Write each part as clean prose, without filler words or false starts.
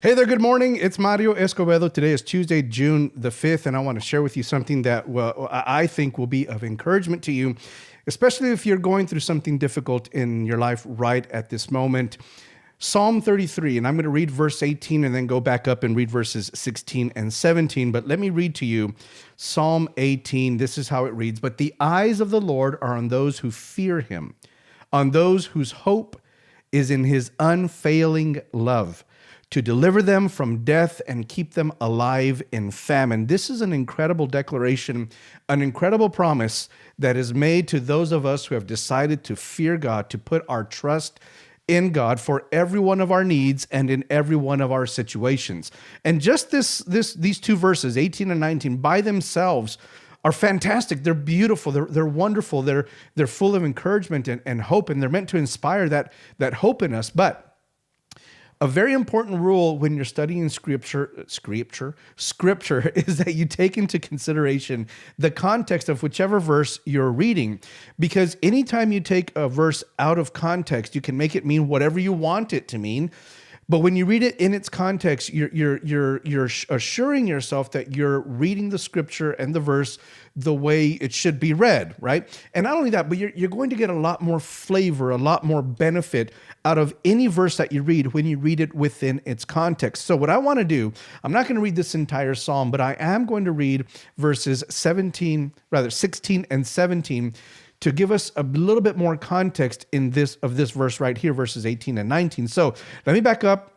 Hey there, good morning. It's Mario Escobedo. Today is Tuesday, June the 5th, and I want to share with you something that I think will be of encouragement to you, especially if you're going through something difficult in your life right at this moment. Psalm 33, and I'm going to read verse 18 and then go back up and read verses 16 and 17. But let me read to you Psalm 18. This is how it reads. But the eyes of the Lord are on those who fear him, on those whose hope is in his unfailing love, to deliver them from death and keep them alive in famine. This is an incredible declaration, an incredible promise that is made to those of us who have decided to fear God, to put our trust in God for every one of our needs and in every one of our situations. And just these two verses, 18 and 19, by themselves are fantastic. They're beautiful. They're wonderful. They're full of encouragement and hope, and they're meant to inspire that hope in us. But a very important rule when you're studying scripture is that you take into consideration the context of whichever verse you're reading, because anytime you take a verse out of context, you can make it mean whatever you want it to mean. But when you read it in its context, you're assuring yourself that you're reading the scripture and the verse the way it should be read, right? And not only that, but you're going to get a lot more flavor, a lot more benefit out of any verse that you read when you read it within its context. So what I want to do, I'm not going to read this entire psalm, but I am going to read verses 16 and 17 to give us a little bit more context in this verse right here, verses 18 and 19. So let me back up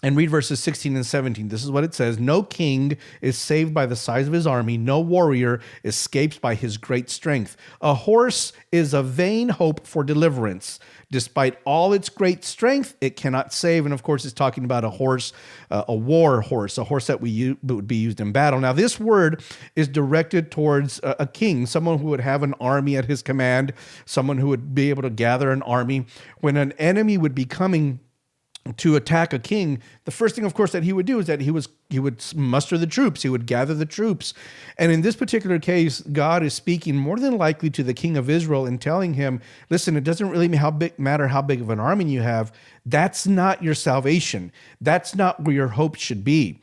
and read verses 16 and 17. This is what it says. No king is saved by the size of his army. No warrior escapes by his great strength. A horse is a vain hope for deliverance. Despite all its great strength, it cannot save. And of course, it's talking about a horse, a war horse, a horse that would be used in battle. Now, this word is directed towards a king, someone who would have an army at his command, someone who would be able to gather an army. When an enemy would be coming to attack a king, the first thing, of course, that he would do is that he would muster the troops. He would gather the troops. And in this particular case, God is speaking more than likely to the king of Israel and telling him, listen, it doesn't really matter how big of an army you have. That's not your salvation. That's not where your hope should be.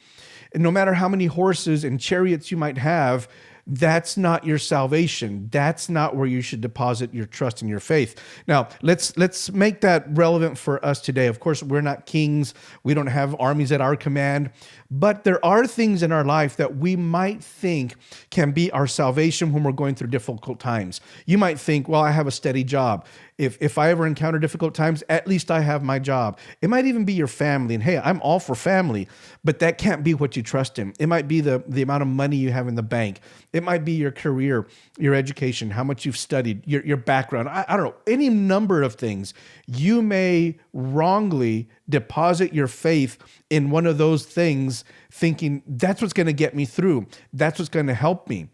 And no matter how many horses and chariots you might have, that's not your salvation. That's not where you should deposit your trust and your faith. Now, let's make that relevant for us today. Of course, we're not kings. We don't have armies at our command. But there are things in our life that we might think can be our salvation when we're going through difficult times. You might think, well, I have a steady job. If I ever encounter difficult times, at least I have my job. It might even be your family. And hey, I'm all for family, but that can't be what you trust in. It might be the amount of money you have in the bank. It might be your career, your education, how much you've studied, your background. I don't know, any number of things. You may wrongly deposit your faith in one of those things, thinking that's what's going to get me through. That's what's going to help me.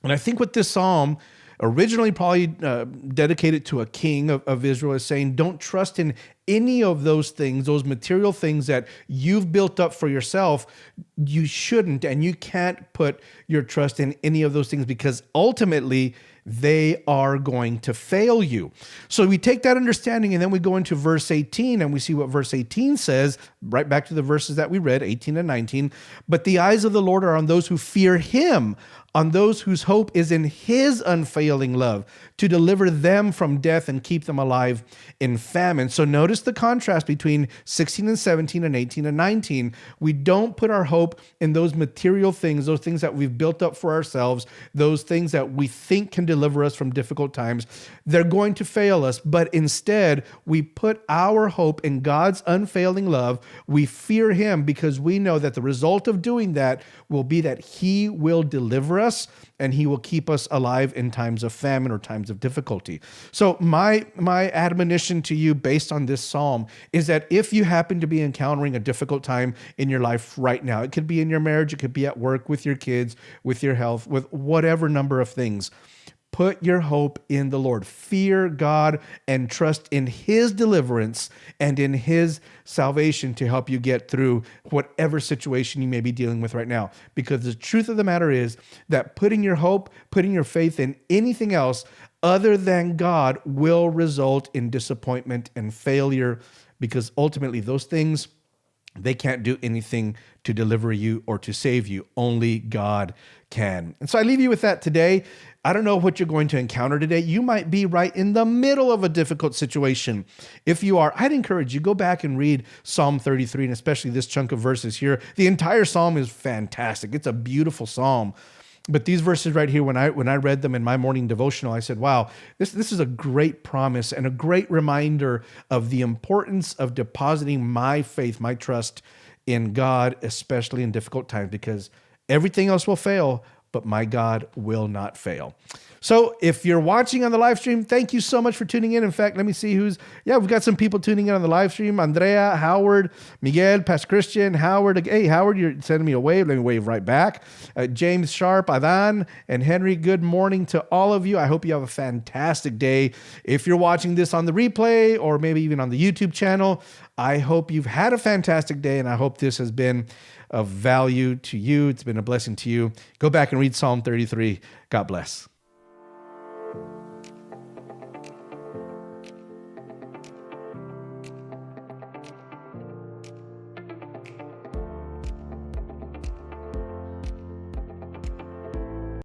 And I think what this psalm, originally probably dedicated to a king of Israel, is saying, don't trust in any of those things, those material things that you've built up for yourself. You shouldn't, and you can't put your trust in any of those things, because ultimately they are going to fail you. So we take that understanding and then we go into verse 18 and we see what verse 18 says, right back to the verses that we read, 18 and 19. But the eyes of the Lord are on those who fear him, on those whose hope is in his unfailing love, to deliver them from death and keep them alive in famine. So notice the contrast between 16 and 17 and 18 and 19. We don't put our hope in those material things, those things that we've built up for ourselves, those things that we think can deliver us from difficult times. They're going to fail us, but instead we put our hope in God's unfailing love. We fear him because we know that the result of doing that will be that he will deliver us and he will keep us alive in times of famine or times of difficulty. So my admonition to you based on this psalm is that if you happen to be encountering a difficult time in your life right now, it could be in your marriage, it could be at work, with your kids, with your health, with whatever number of things, put your hope in the Lord. Fear God and trust in his deliverance and in his salvation to help you get through whatever situation you may be dealing with right now. Because the truth of the matter is that putting your hope, putting your faith in anything else other than God will result in disappointment and failure, because ultimately those things They can't do anything to deliver you or to save you. Only God can. And so I leave you with that today. I don't know what you're going to encounter today. You might be right in the middle of a difficult situation. If you are, I'd encourage you, go back and read Psalm 33, and especially this chunk of verses here. The entire psalm is fantastic. It's a beautiful psalm. But these verses right here, when I read them in my morning devotional, I said, wow, this is a great promise and a great reminder of the importance of depositing my faith, my trust in God, especially in difficult times, because everything else will fail, but my God will not fail. So if you're watching on the live stream, thank you so much for tuning in. In fact, let me see we've got some people tuning in on the live stream. Andrea, Howard, Miguel, Pastor Christian, Howard. Hey, Howard, you're sending me a wave. Let me wave right back. James Sharp, Adan, and Henry, good morning to all of you. I hope you have a fantastic day. If you're watching this on the replay or maybe even on the YouTube channel, I hope you've had a fantastic day, and I hope this has been of value to you. It's been a blessing to you. Go back and read Psalm 33. God bless.